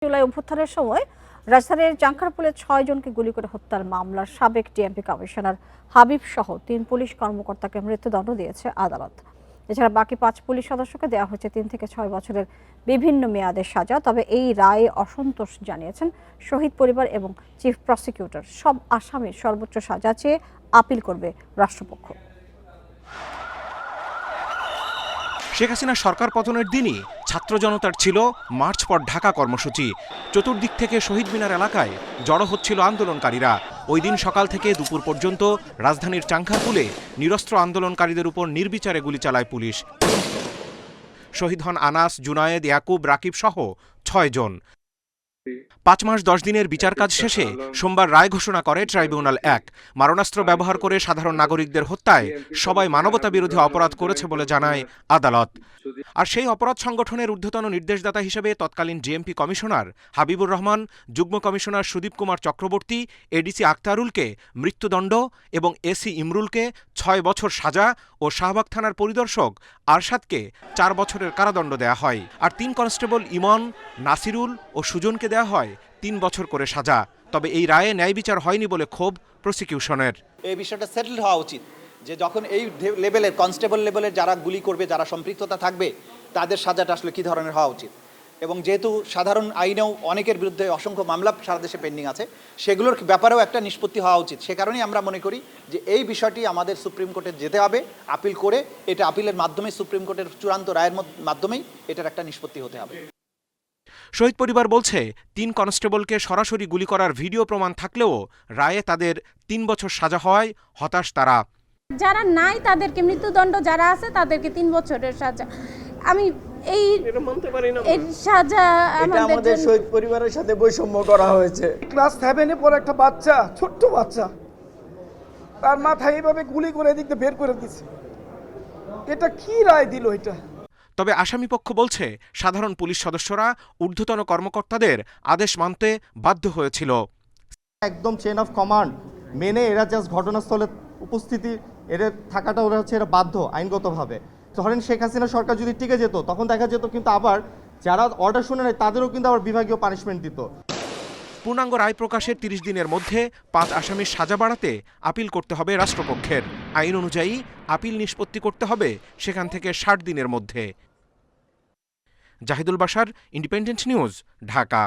জুলাই অভ্যুত্থানের সময় রাজধানীর জাঙ্কারপুলে ৬ জনকে গুলি করে হত্যার মামলার সাবেক ডিএমপি কমিশনার হাবিব সহ ৩ পুলিশ কর্মকর্তাকে মৃত্যুদণ্ড দিয়েছে আদালত। এছাড়া বাকি ৫ পুলিশ সদস্যকে দেওয়া হয়েছে ৩ থেকে ৬ বছরের বিভিন্ন মেয়াদের সাজা। তবে এই রায়ে অসন্তোষ জানিয়েছেন শহীদ পরিবার এবং চিফ প্রসিকিউটর। সব আসামির সর্বোচ্চ সাজা চেয়ে আপিল করবে রাষ্ট্রপক্ষ। শেখ হাসিনা সরকার পতনের দিনই ছাত্র জনতার ছিল মার্চ ফর ঢাকা কর্মসূচি। চতুর্দিক থেকে শহীদ মিনার এলাকায় জড়ো হচ্ছিল আন্দোলনকারীরা। ওই দিন সকাল থেকে দুপুর পর্যন্ত রাজধানীর চাঙ্খারপুলে নিরস্ত্র আন্দোলনকারীদের উপর নির্বিচারে গুলি চালায় পুলিশ। শহীদ হন আনাস, জুনায়েদ, ইয়াকুব, রাকিব সহ ৬ জন। ৫ মাস ১০ দিনের বিচার কাজ শেষে সোমবার রায় ঘোষণা করে ট্রাইব্যুনাল ১। মারণাস্ত্র ব্যবহার করে সাধারণ নাগরিকদের হত্যায় সবাই মানবতা বিরোধী অপরাধ করেছে বলে জানায় আদালত। আর সেই অপরাধ সংগঠনের ঊর্ধ্বতন নির্দেশদাতা হিসেবে তৎকালীন ডিএমপি কমিশনার হাবিবুর রহমান, যুগ্ম কমিশনার সুদীপ কুমার চক্রবর্তী, এডিসি আক্তারুলকে মৃত্যুদণ্ড এবং এসি ইমরুলকে ৬ বছর সাজা ও শাহবাগ থানার পরিদর্শক আরশাদকে ৪ বছরের কারাদণ্ড দেয়া হয়। আর ৩ কনস্টেবল ইমন, নাসিরুল ও সুজনকে দেয়া হয় ৩ বছর করে সাজা। তবে এই রায়ে ন্যায় বিচার হয়নি বলে ক্ষোভ প্রসিকিউশনের। এই বিষয়টা সেটেল হওয়া উচিত যে যখন এই লেভেলের কনস্টেবল লেভেলের যারা গুলি করবে, যারা সম্পৃক্ততা থাকবে, তাদের সাজাটা আসলে কী ধরনের হওয়া উচিত। এবং যেহেতু সাধারণ আইনেও অনেকের বিরুদ্ধে অসংখ্য মামলা সারা দেশে পেন্ডিং আছে, সেগুলোর ব্যাপারেও একটা নিষ্পত্তি হওয়া উচিত। সে কারণেই আমরা মনে করি যে এই বিষয়টি আমাদের সুপ্রিম কোর্টে যেতে হবে, আপিল করে এটা আপিলের মাধ্যমে সুপ্রিম কোর্টের চূড়ান্ত রায়ের মাধ্যমেই এটার একটা নিষ্পত্তি হতে হবে। শহীদ পরিবার বলছে ৩ কনস্টেবলকে সরাসরি গুলি করার ভিডিও প্রমাণ থাকলেও রায়ে তাদের ৩ বছর সাজা হওয়ায় হতাশ তারা। যারা নাই তাদেরকে মৃত্যুদণ্ড, যারা আছে তাদেরকে 3 বছরের সাজা। আমি এই সাজা আমাদের শহীদ পরিবারের সাথে বৈষম্য করা হয়েছে। ক্লাস 7-এ পড়ে একটা বাচ্চা, ছোট্ট বাচ্চা, তার মাথায় এইভাবে গুলি করে এদিক দিয়ে বের করে দিচ্ছে। এটা কি রায় দিল এটা? তবে আসামিপক্ষ বলছে সাধারণ পুলিশ সদস্যরা ঊর্ধ্বতন কর্মকর্তাদের আদেশ মানতে বাধ্য হয়েছিল। একদম চেইন অফ কমান্ড মেনে এরা জাস্ট ঘটনাস্থলে উপস্থিতি এদের থাকাটা ওরা হচ্ছে এরা বাধ্য আইনগতভাবে। ধরেন শেখ হাসিনা সরকার যদি টিকে যেত, তখন দেখা যেত কিন্তু আবার যারা অর্ডার শুনে নেয় তাদেরও কিন্তু আবার বিভাগীয় পানিশমেন্ট দিত। পূর্ণাঙ্গ রায় প্রকাশের ৩০ দিনের মধ্যে ৫ আসামির সাজা বাড়াতে আপিল করতে হবে রাষ্ট্রপক্ষের। আইন অনুযায়ী আপিল নিষ্পত্তি করতে হবে সেখান থেকে ৬০ দিনের মধ্যে। Zahidul Bashar, independent news, Dhaka.